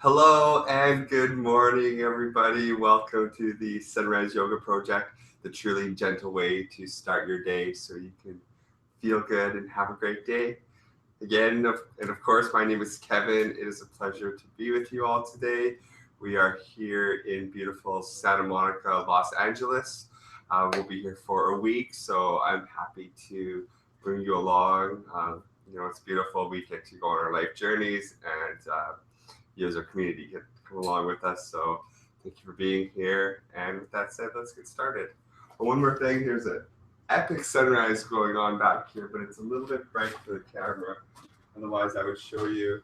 Hello and good morning, everybody. Welcome to the Sunrise Yoga Project, the truly gentle way to start your day so you can feel good and have a great day. Of course, my name is Kevin. It is a pleasure to be with you all today. We are here in beautiful Santa Monica, Los Angeles. We'll be here for a week, so I'm happy to bring you along. It's beautiful. We get to go on our life journeys, and you as our community get to come along with us. So thank you for being here. And with that said, let's get started. But one more thing, there's an epic sunrise going on back here, but it's a little bit bright for the camera. Otherwise, I would show you.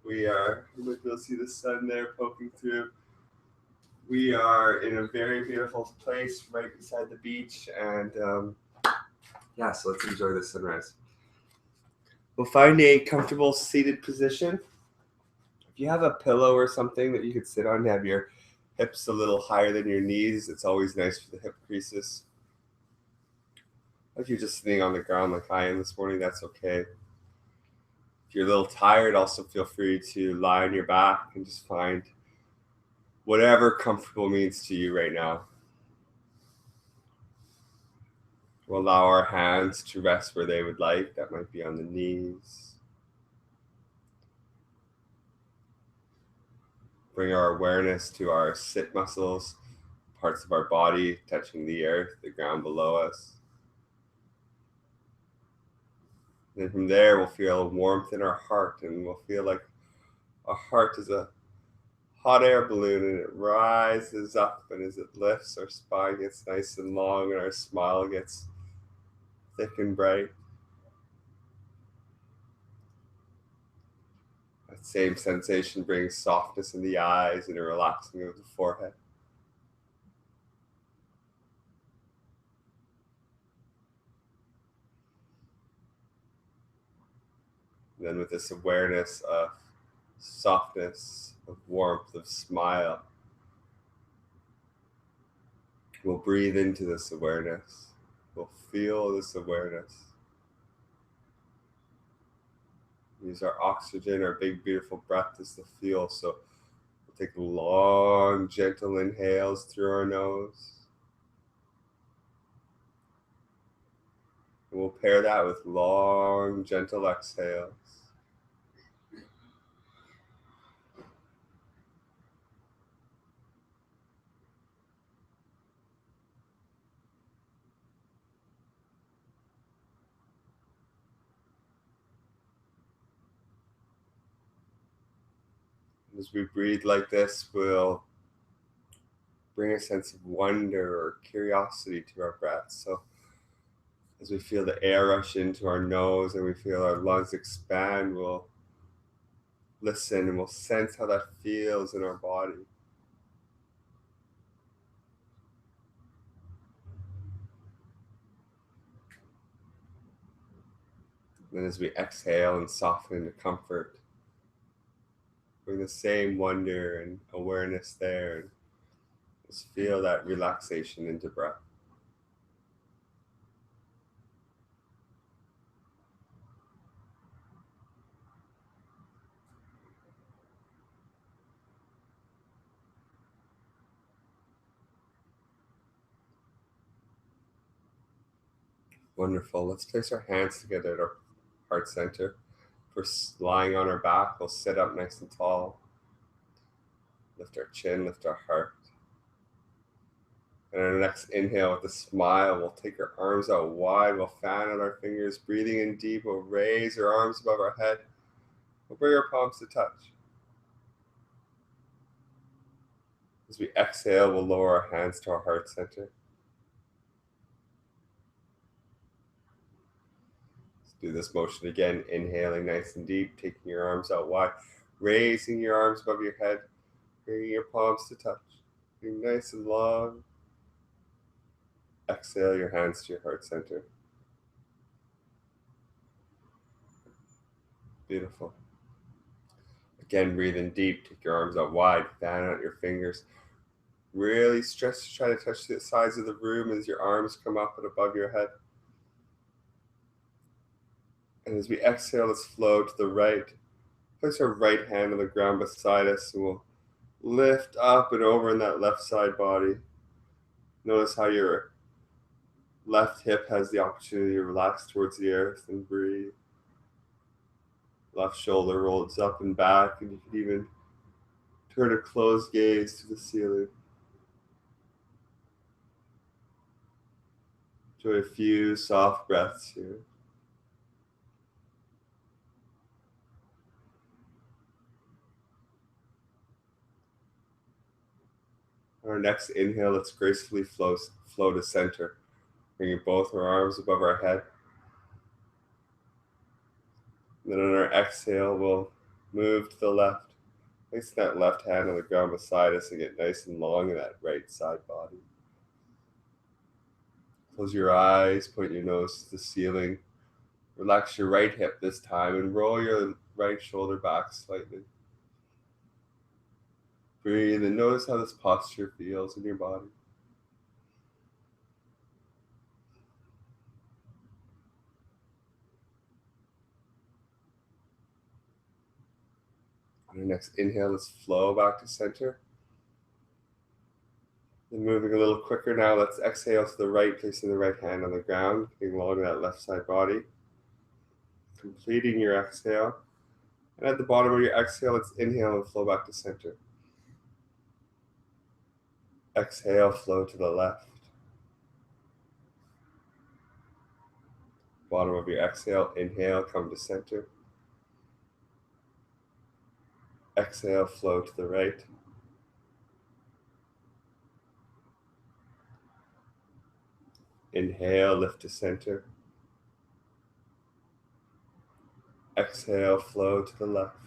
You might be able to see the sun there poking through. We are in a very beautiful place right beside the beach. And so let's enjoy the sunrise. We'll find a comfortable seated position. If you have a pillow or something that you could sit on to have your hips a little higher than your knees, it's always nice for the hip creases. If you're just sitting on the ground like I am this morning, that's okay. If you're a little tired, also feel free to lie on your back and just find whatever comfortable means to you right now. We'll allow our hands to rest where they would like. That might be on the knees. Bring our awareness to our sit muscles, parts of our body touching the earth, the ground below us. And from there, we'll feel a warmth in our heart, and we'll feel like our heart is a hot air balloon, and it rises up, and as it lifts, our spine gets nice and long, and our smile gets thick and bright. That same sensation brings softness in the eyes and a relaxing of the forehead. And then with this awareness of softness, of warmth, of smile, we'll breathe into this awareness. We'll feel this awareness. Use our oxygen, our big, beautiful breath as the fuel. So we'll take long, gentle inhales through our nose. And we'll pair that with long, gentle exhales. As we breathe like this, we'll bring a sense of wonder or curiosity to our breath. So as we feel the air rush into our nose and we feel our lungs expand, we'll listen and we'll sense how that feels in our body. And then as we exhale and soften into comfort, bring the same wonder and awareness there, and just feel that relaxation into breath. Wonderful. Let's place our hands together at our heart center. If we're lying on our back, we'll sit up nice and tall. Lift our chin, lift our heart. And on our next inhale with a smile, we'll take our arms out wide. We'll fan out our fingers, breathing in deep. We'll raise our arms above our head. We'll bring our palms to touch. As we exhale, we'll lower our hands to our heart center. Let's do this motion again, inhaling nice and deep, taking your arms out wide, raising your arms above your head, bringing your palms to touch, being nice and long. Exhale your hands to your heart center. Beautiful. Again, breathe in deep, take your arms out wide, fan out your fingers. Really stretch to try to touch the sides of the room as your arms come up and above your head. And as we exhale, let's flow to the right, Place our right hand on the ground beside us and we'll lift up and over in that left side body. Notice how your left hip has the opportunity to relax towards the earth and breathe. Left shoulder rolls up and back, and you can even turn a closed gaze to the ceiling. Enjoy a few soft breaths here. On our next inhale, let's gracefully flow to center, bringing both our arms above our head. And then on our exhale, we'll move to the left. Place that left hand on the ground beside us and get nice and long in that right side body. Close your eyes, point your nose to the ceiling. Relax your right hip this time and roll your right shoulder back slightly. Breathe and notice how this posture feels in your body. On our next inhale, let's flow back to center. And moving a little quicker now, let's exhale to the right, placing the right hand on the ground, getting long in that left side body. Completing your exhale. And at the bottom of your exhale, let's inhale and flow back to center. Exhale, flow to the left. Bottom of your exhale, inhale, come to center. Exhale, flow to the right. Inhale, lift to center. Exhale, flow to the left.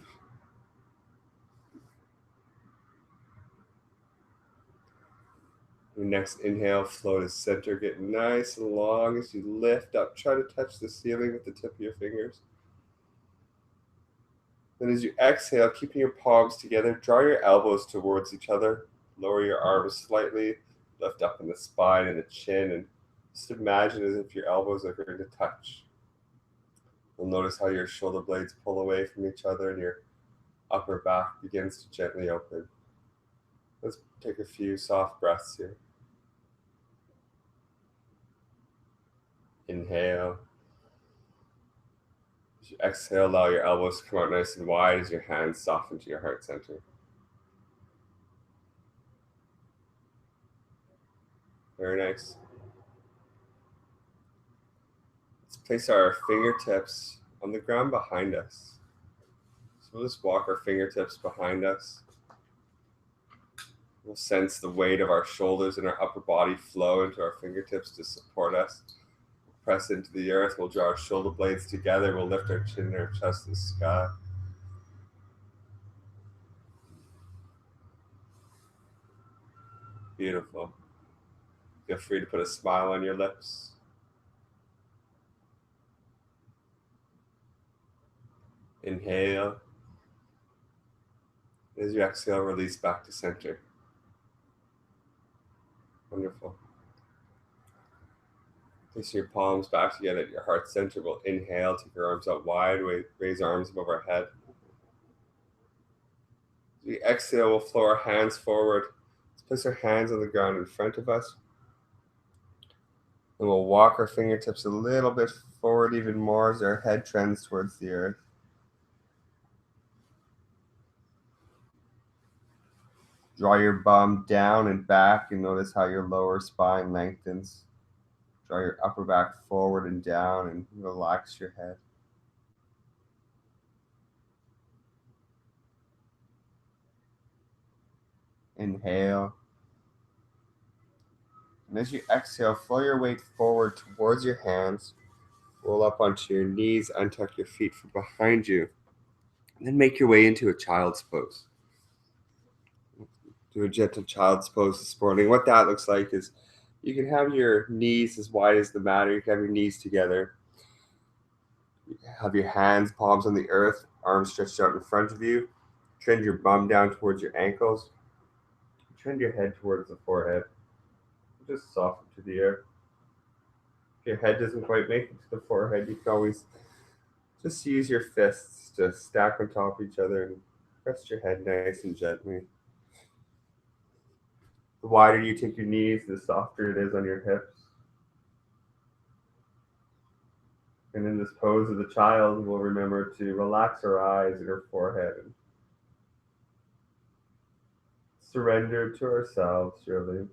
Your next inhale, flow to center. Get nice and long as you lift up. Try to touch the ceiling with the tip of your fingers. Then as you exhale, keeping your palms together, draw your elbows towards each other. Lower your arms slightly. Lift up in the spine and the chin. And just imagine as if your elbows are going to touch. You'll notice how your shoulder blades pull away from each other and your upper back begins to gently open. Let's take a few soft breaths here. Inhale. As you exhale, allow your elbows to come out nice and wide as your hands soften to your heart center. Very nice. Let's place our fingertips on the ground behind us. So we'll just walk our fingertips behind us. We'll sense the weight of our shoulders and our upper body flow into our fingertips to support us. Press into the earth. We'll draw our shoulder blades together. We'll lift our chin and our chest to the sky. Beautiful. Feel free to put a smile on your lips. Inhale. As you exhale, release back to center. Wonderful. Place your palms back together at your heart center. We'll inhale, take your arms out wide, raise arms above our head. As we exhale, we'll flow our hands forward. Let's place our hands on the ground in front of us. And we'll walk our fingertips a little bit forward even more as our head trends towards the earth. Draw your bum down and back and notice how your lower spine lengthens. Draw your upper back forward and down and relax your head. Inhale. And as you exhale, flow your weight forward towards your hands. Roll up onto your knees, untuck your feet from behind you. And then make your way into a child's pose. Do a gentle child's pose this morning. What that looks like is you can have your knees as wide as the mat, or you can have your knees together. You can have your hands, palms on the earth, arms stretched out in front of you. Trend your bum down towards your ankles. Trend your head towards the forehead. Just soften to the earth. If your head doesn't quite make it to the forehead, you can always Just use your fists to stack on top of each other and rest your head nice and gently. The wider you take your knees, the softer it is on your hips. And in this pose of the child, we'll remember to relax our eyes and our forehead and surrender to ourselves, really.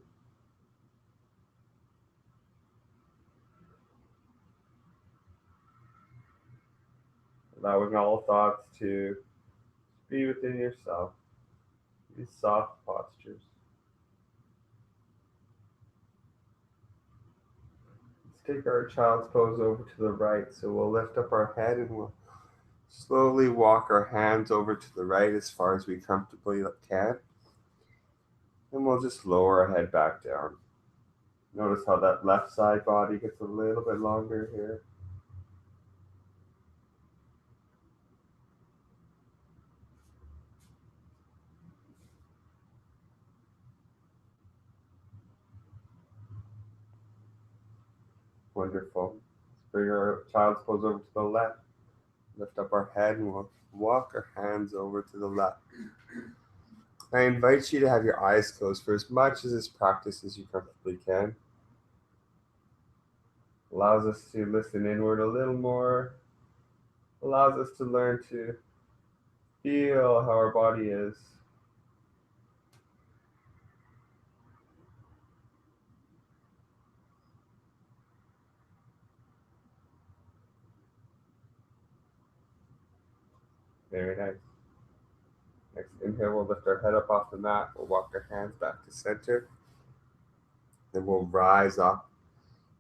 Allowing all thoughts to be within yourself, these soft postures. Let's take our child's pose over to the right. So we'll lift up our head and we'll slowly walk our hands over to the right as far as we comfortably can. And we'll just lower our head back down. Notice how that left side body gets a little bit longer here. Wonderful. Let's bring our child's pose over to the left. Lift up our head and we'll walk our hands over to the left. I invite you to have your eyes closed for as much of this practice as you comfortably can. Allows us to listen inward a little more. Allows us to learn to feel how our body is. Very nice. Next inhale, we'll lift our head up off the mat. We'll walk our hands back to center. Then we'll rise up.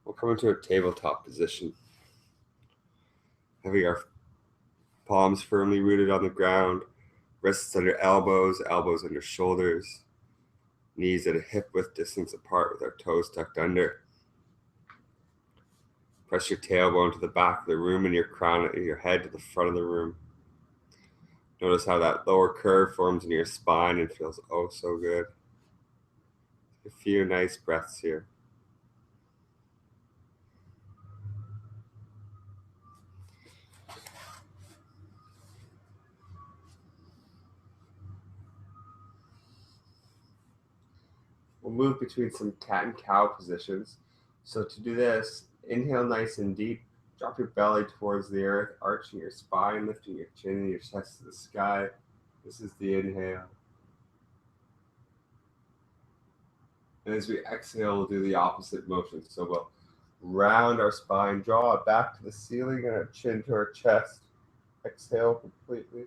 We'll come into a tabletop position. Having our palms firmly rooted on the ground, wrists under elbows, elbows under shoulders, knees at a hip width distance apart with our toes tucked under. Press your tailbone to the back of the room and your crown of your head to the front of the room. Notice how that lower curve forms in your spine and feels oh so good. A few nice breaths here. We'll move between some cat and cow positions. So to do this, inhale nice and deep. Drop your belly towards the earth, arching your spine, lifting your chin and your chest to the sky. This is the inhale. And as we exhale, we'll do the opposite motion. So we'll round our spine, draw it back to the ceiling and our chin to our chest. Exhale completely.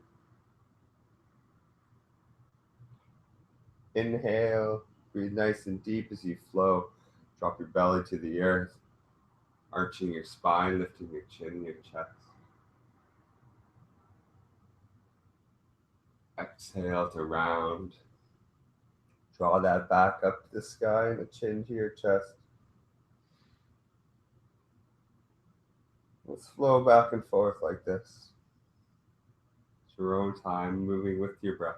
Inhale, breathe nice and deep as you flow. Drop your belly to the earth, arching your spine, lifting your chin and your chest. Exhale to round. Draw that back up to the sky and the chin to your chest. Let's flow back and forth like this. It's your own time, moving with your breath.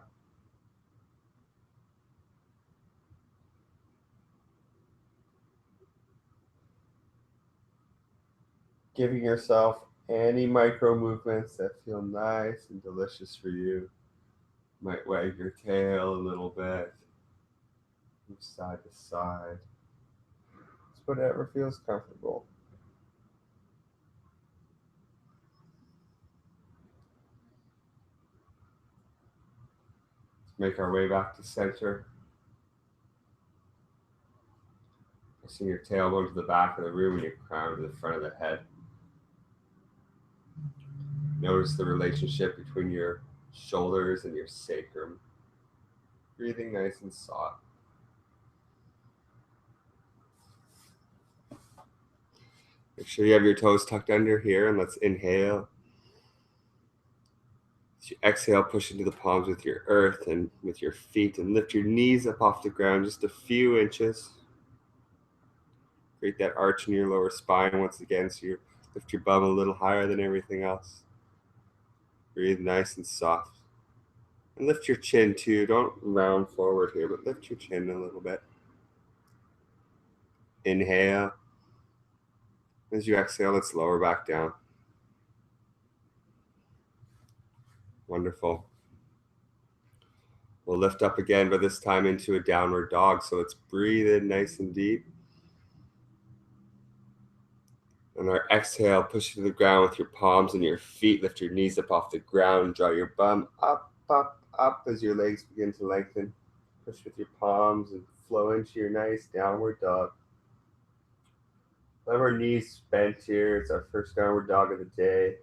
Giving yourself any micro movements that feel nice and delicious for you. Might wag your tail a little bit, move side to side. It's whatever feels comfortable. Let's make our way back to center. Pressing your tailbone to the back of the room and your crown to the front of the head. Notice the relationship between your shoulders and your sacrum. Breathing nice and soft. Make sure you have your toes tucked under here, and let's inhale. As you exhale, push into the palms with your earth and with your feet, and lift your knees up off the ground just a few inches. Create that arch in your lower spine once again, so you lift your bum a little higher than everything else. Breathe nice and soft. And lift your chin too. Don't round forward here, but lift your chin a little bit. Inhale. As you exhale, let's lower back down. Wonderful. We'll lift up again, but this time into a downward dog. So let's breathe in nice and deep. And our exhale, push to the ground with your palms and your feet. Lift your knees up off the ground. Draw your bum up, up, up as your legs begin to lengthen. Push with your palms and flow into your nice downward dog. Let our knees bent here. It's our first downward dog of the day.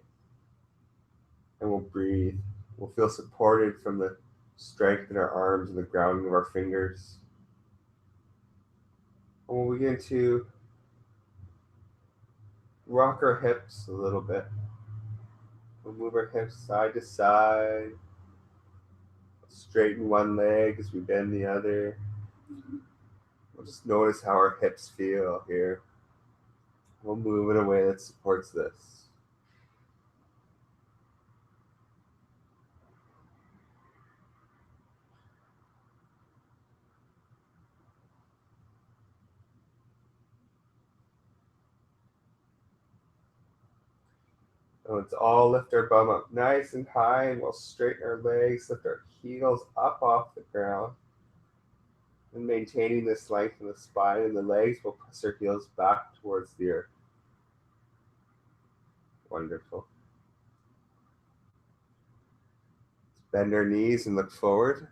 And we'll breathe. We'll feel supported from the strength in our arms and the grounding of our fingers. And we'll begin to rock our hips a little bit. We'll move our hips side to side. Straighten one leg as we bend the other. We'll just notice how our hips feel here. We'll move in a way that supports this. And let's all lift our bum up nice and high, and we'll straighten our legs, lift our heels up off the ground. And maintaining this length in the spine and the legs, we'll press our heels back towards the earth. Wonderful. Let's bend our knees and look forward.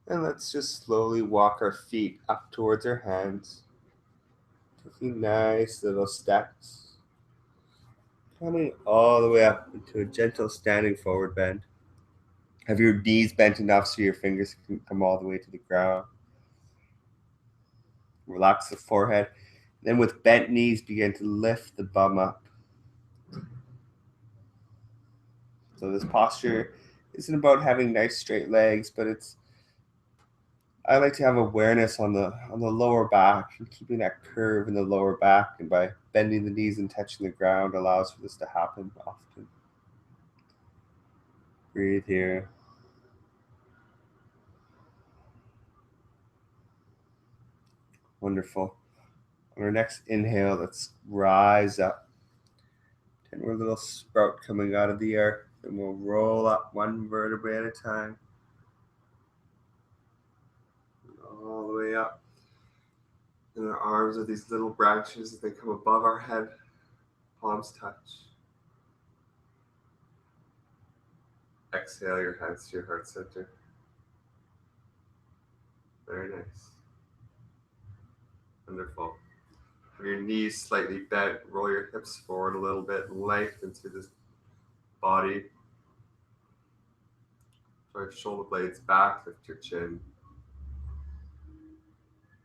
And let's just slowly walk our feet up towards our hands. Taking nice little steps. Coming all the way up into a gentle standing forward bend. Have your knees bent enough so your fingers can come all the way to the ground. Relax the forehead. Then with bent knees, begin to lift the bum up. So this posture isn't about having nice straight legs, but I like to have awareness on the lower back and keeping that curve in the lower back, and by bending the knees and touching the ground allows for this to happen often. Breathe here. Wonderful. On our next inhale, let's rise up. And we're a little sprout coming out of the earth, and we'll roll up one vertebrae at a time. All the way up. And our arms are these little branches as they come above our head. Palms touch. Exhale your hands to your heart center. Very nice. Wonderful. With your knees slightly bent, roll your hips forward a little bit, lengthen through this body. Drive shoulder blades back, lift your chin.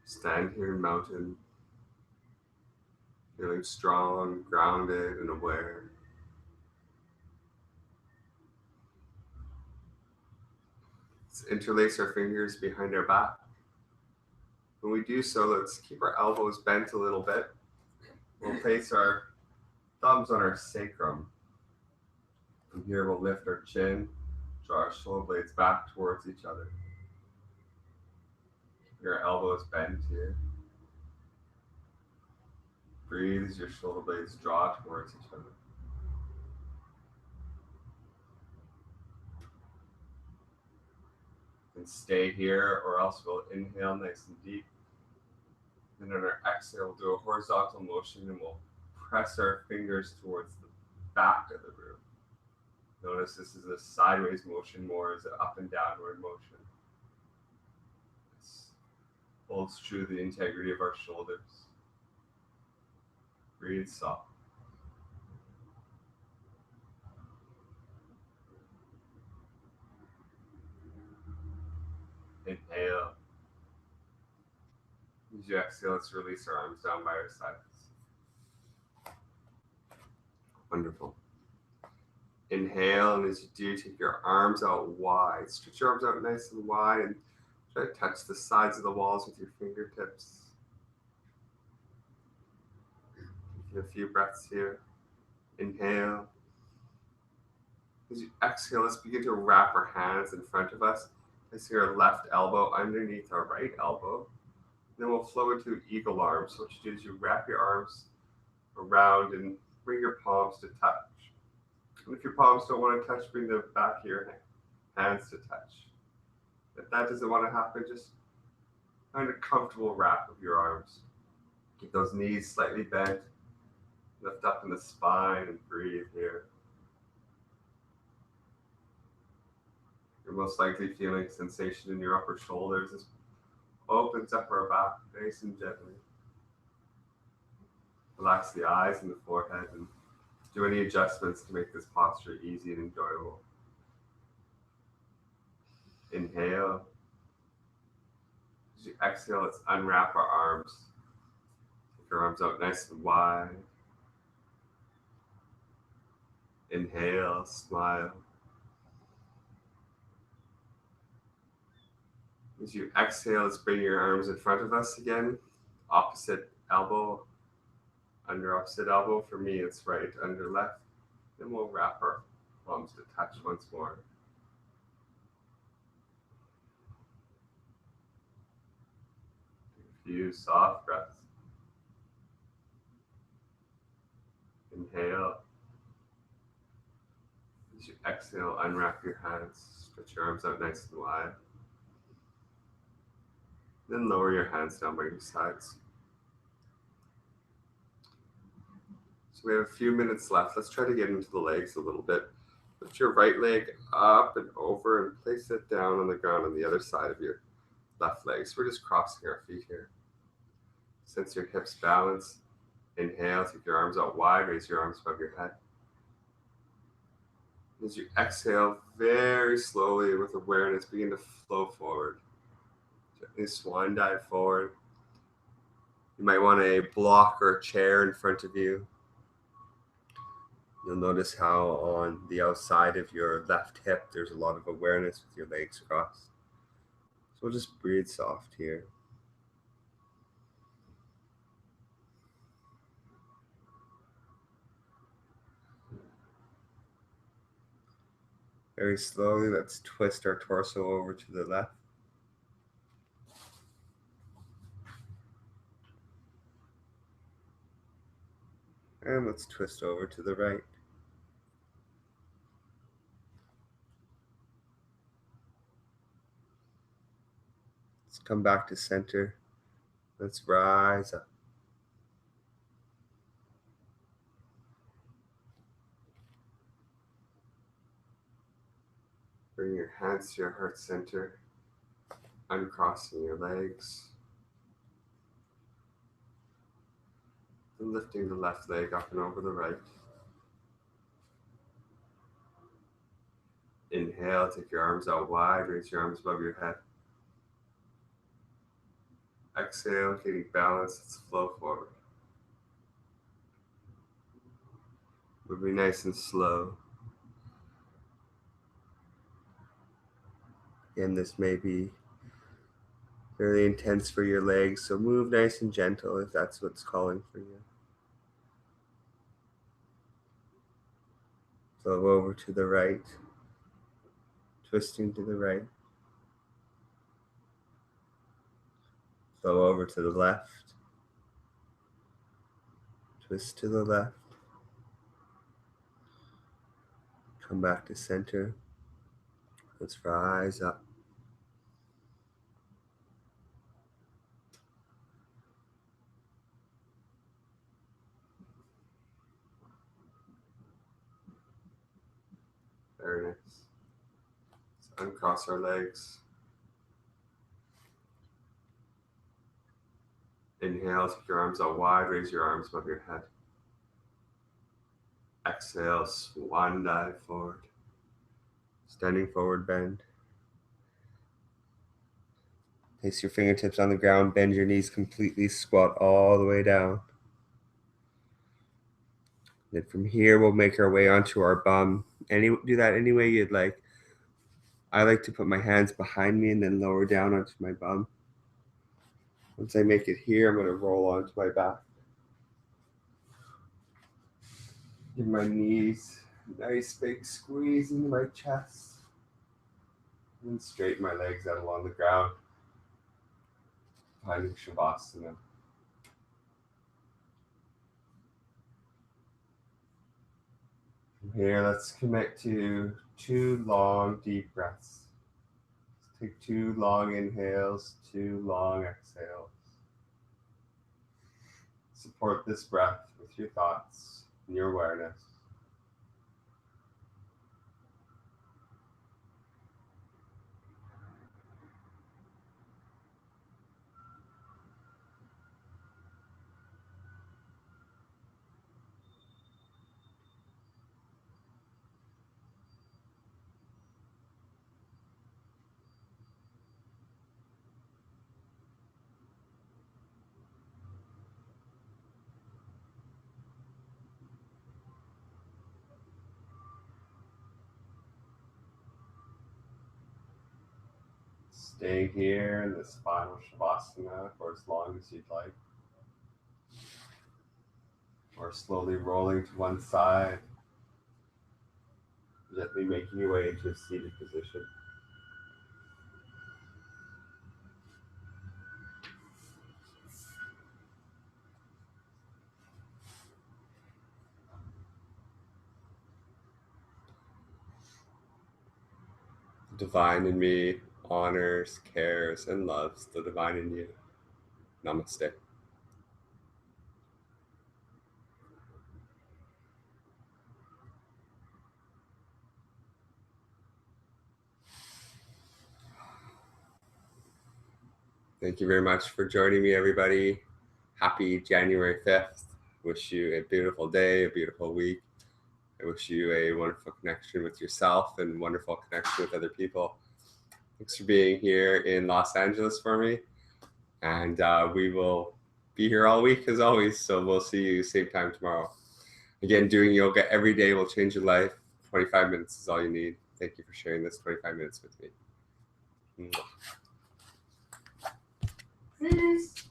Stand here in mountain, feeling strong, grounded, and aware. Let's interlace our fingers behind our back. When we do so, let's keep our elbows bent a little bit. We'll place our thumbs on our sacrum. From here, we'll lift our chin, draw our shoulder blades back towards each other. Your elbows bent here. Breathe as your shoulder blades draw towards each other. And stay here, or else we'll inhale nice and deep. And on our exhale, we'll do a horizontal motion, and we'll press our fingers towards the back of the room. Notice this is a sideways motion more as an up and downward motion. This holds true to the integrity of our shoulders. Breathe soft. Inhale. As you exhale, let's release our arms down by our sides. Wonderful. Inhale, and as you do, take your arms out wide. Stretch your arms out nice and wide, and try to touch the sides of the walls with your fingertips. Take a few breaths here. Inhale. As you exhale, let's begin to wrap our hands in front of us. Placing our left elbow underneath our right elbow. Then we'll flow into eagle arms. So what you do is you wrap your arms around and bring your palms to touch. And if your palms don't want to touch, bring the back of your hands to touch. If that doesn't want to happen, just find a comfortable wrap of your arms. Keep those knees slightly bent. Lift up in the spine and breathe here. You're most likely feeling sensation in your upper shoulders. This opens up our back nice and gently. Relax the eyes and the forehead and do any adjustments to make this posture easy and enjoyable. Inhale. As you exhale, let's unwrap our arms. Take your arms out nice and wide. Inhale, smile. As you exhale, let's bring your arms in front of us again. Opposite elbow, under opposite elbow. For me, it's right under left. Then we'll wrap our palms to touch once more. A few soft breaths. Inhale. As you exhale, unwrap your hands. Stretch your arms out nice and wide. Then lower your hands down by your sides. So we have a few minutes left. Let's try to get into the legs a little bit. Lift your right leg up and over and place it down on the ground on the other side of your left leg. So we're just crossing our feet here. Sense your hips balance. Inhale, take your arms out wide, raise your arms above your head. As you exhale, very slowly with awareness, begin to flow forward. Gently swan dive forward. You might want a block or a chair in front of you. You'll notice how on the outside of your left hip, there's a lot of awareness with your legs crossed. So we'll just breathe soft here. Very slowly, let's twist our torso over to the left. And let's twist over to the right. Let's come back to center. Let's rise up. Bring your hands to your heart center, uncrossing your legs. And lifting the left leg up and over the right. Inhale, take your arms out wide, raise your arms above your head. Exhale, getting balance, let's flow forward. Moving nice and slow. Again, this may be fairly intense for your legs, so move nice and gentle if that's what's calling for you. Flow over to the right, twisting to the right. Flow over to the left, twist to the left. Come back to center. Let's rise up. Very nice. Let's uncross our legs. Inhale, take your arms out wide, raise your arms above your head. Exhale, swan dive forward. Standing forward bend. Place your fingertips on the ground, bend your knees completely, squat all the way down. Then from here, we'll make our way onto our bum. Do that any way you'd like. I like to put my hands behind me and then lower down onto my bum. Once I make it here, I'm going to roll onto my back. Give my knees a nice big squeeze into my chest. And straighten my legs out along the ground. Finding Shavasana. From Here, let's commit to 2 long, deep breaths. Take 2 long inhales, 2 long exhales. Support this breath with your thoughts and your awareness. Stay here in this final Shavasana for as long as you'd like. Or slowly rolling to one side, gently making your way into a seated position. The divine in me honors, cares, and loves the divine in you. Namaste. Thank you very much for joining me, everybody. Happy January 5th. Wish you a beautiful day, a beautiful week. I wish you a wonderful connection with yourself and wonderful connection with other people. Thanks for being here in Los Angeles for me. And we will be here all week as always. So we'll see you same time tomorrow. Again, doing yoga every day will change your life. 25 minutes is all you need. Thank you for sharing this 25 minutes with me. Peace.